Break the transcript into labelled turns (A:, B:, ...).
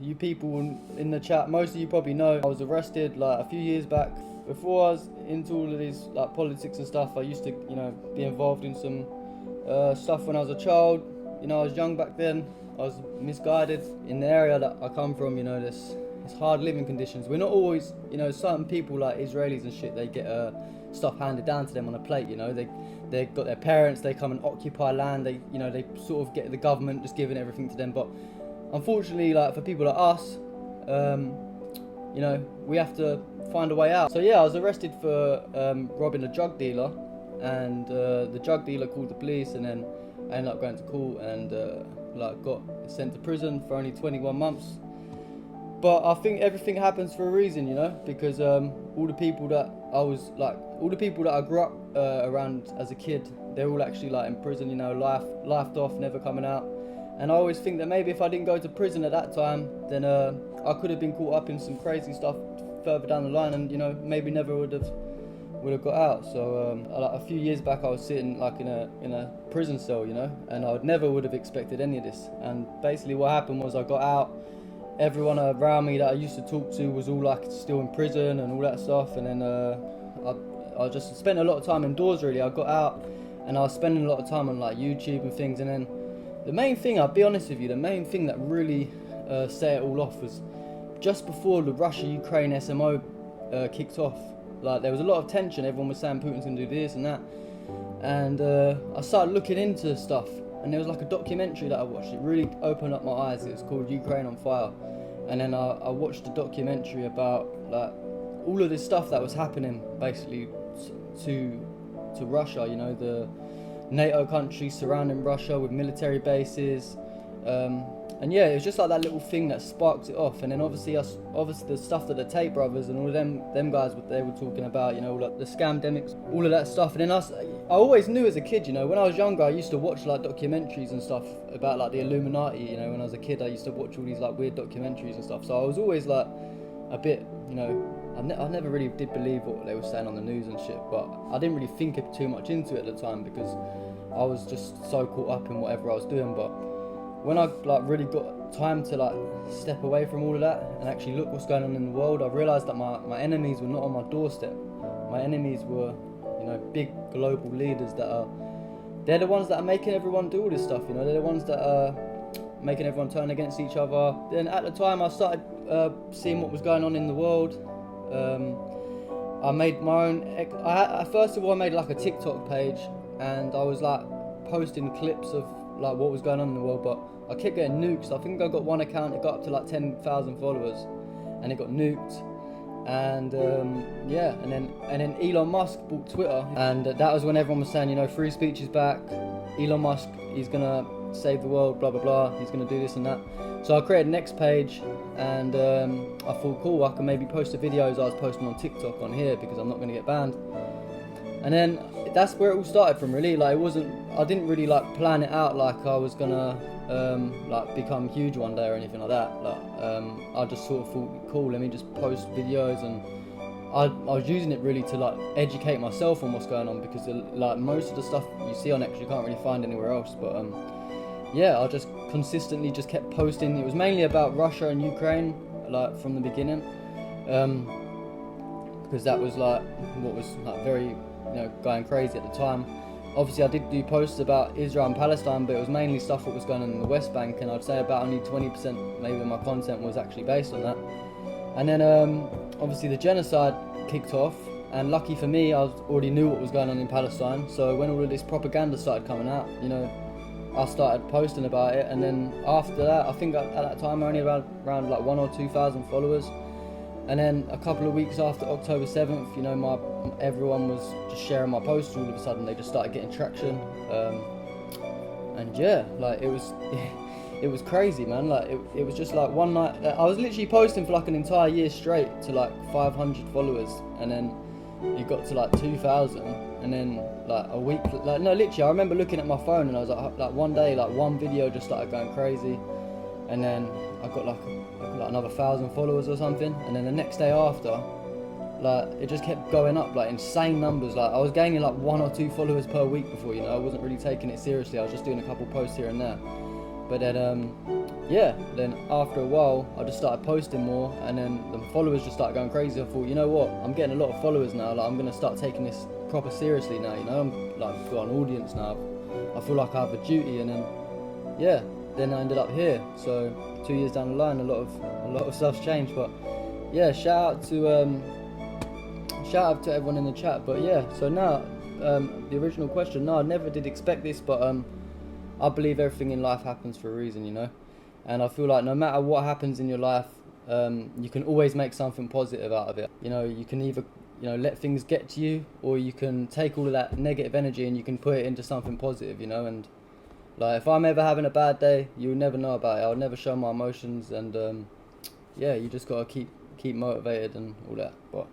A: You people in the chat, most of you probably know I was arrested like a few years back. Before I was into all of these like politics and stuff, I used to, be involved in some stuff when I was a child. I was young back then. I was misguided. In the area that I come from, there's hard living conditions. We're not always, certain people like Israelis and shit, they get stuff handed down to them on a plate. They got their parents, they come and occupy land. They sort of get the government just giving everything to them. But unfortunately, like for people like us, we have to find a way out. So yeah, I was arrested for robbing a drug dealer, and the drug dealer called the police, and then I ended up going to court and got sent to prison for only 21 months. But I think everything happens for a reason, because all the people that I grew up around as a kid, they're all actually like in prison, lifed off, never coming out. And I always think that maybe if I didn't go to prison at that time, then I could have been caught up in some crazy stuff further down the line, and maybe never would have got out. So a few years back, I was sitting like in a prison cell, and I never would have expected any of this. And basically, what happened was I got out. Everyone around me that I used to talk to was all like still in prison and all that stuff. And then I just spent a lot of time indoors. Really, I got out and I was spending a lot of time on like YouTube and things. And then the main thing, I'll be honest with you, the main thing that really set it all off was just before the Russia-Ukraine SMO kicked off. Like there was a lot of tension. Everyone was saying Putin's gonna do this and that. And I started looking into stuff. And there was like a documentary that I watched. It really opened up my eyes. It was called Ukraine on Fire. And then I watched a documentary about like all of this stuff that was happening basically to Russia. The NATO countries surrounding Russia with military bases. And yeah, it was just like that little thing that sparked it off. And then obviously the stuff that the Tate brothers and all of them guys, what they were talking about, like the scamdemics, all of that stuff. And then I always knew as a kid, when I was younger, I used to watch like documentaries and stuff about like the Illuminati. When I was a kid, I used to watch all these like weird documentaries and stuff. So I was always like a bit, I never really did believe what they were saying on the news and shit. But I didn't really think too much into it at the time because I was just so caught up in whatever I was doing. But when I like really got time to like step away from all of that and actually look what's going on in the world, I realised that my enemies were not on my doorstep. My enemies were, big global leaders they're the ones that are making everyone do all this stuff. They're the ones that are making everyone turn against each other. Then at the time I started seeing what was going on in the world. I made my own. First of all, I made like a TikTok page, and I was like posting clips of like what was going on in the world, but I kept getting nuked. So I think I got one account, it got up to like 10,000 followers, and it got nuked. And and then Elon Musk bought Twitter, and that was when everyone was saying, free speech is back. Elon Musk, he's gonna save the world, blah blah blah. He's gonna do this and that. So I created the next page, and I thought, cool, I can maybe post the videos I was posting on TikTok on here because I'm not gonna get banned. And then that's where it all started from, really. Like I didn't really like plan it out like I was gonna like become huge one day or anything like that. I just sort of thought, cool, let me just post videos, and I was using it really to like educate myself on what's going on, because like most of the stuff you see on X you can't really find anywhere else. But yeah, I just consistently just kept posting. It was mainly about Russia and Ukraine, like from the beginning, because that was like what was like very going crazy at the time. Obviously I did do posts about Israel and Palestine, but it was mainly stuff that was going on in the West Bank, and I'd say about only 20% maybe of my content was actually based on that. And then obviously the genocide kicked off, and lucky for me, I already knew what was going on in Palestine. So when all of this propaganda started coming out, I started posting about it. And then after that, I think at that time I only had around like 1,000 or 2,000 followers. And then a couple of weeks after October 7th, everyone was just sharing my posts. All of a sudden, they just started getting traction. And yeah, like it was crazy, man. Like it was just like one night. I was literally posting for like an entire year straight to like 500 followers, and then it got to like 2,000, and then like a week. Like no, literally, I remember looking at my phone, and I was like one day, like one video just started going crazy, and then I got like another 1,000 followers or something, and then the next day after, like it just kept going up, like insane numbers. Like I was gaining like 1 or 2 followers per week before, I wasn't really taking it seriously. I was just doing a couple posts here and there. But then yeah, then after a while I just started posting more, and then the followers just started going crazy. I thought, you know what, I'm getting a lot of followers now, like I'm gonna start taking this proper seriously now, you know. I'm like got an audience now, I feel like I have a duty. And then yeah, then I ended up here. So 2 years down the line, a lot of stuff's changed. But yeah, shout out to everyone in the chat. But yeah, so now the original question, no, I never did expect this, but I believe everything in life happens for a reason, you know. And I feel like no matter what happens in your life, you can always make something positive out of it. You know, you can either, you know, let things get to you, or you can take all of that negative energy and you can put it into something positive, you know. And like, if I'm ever having a bad day, you'll never know about it. I'll never show my emotions. And yeah, you just gotta keep motivated and all that. But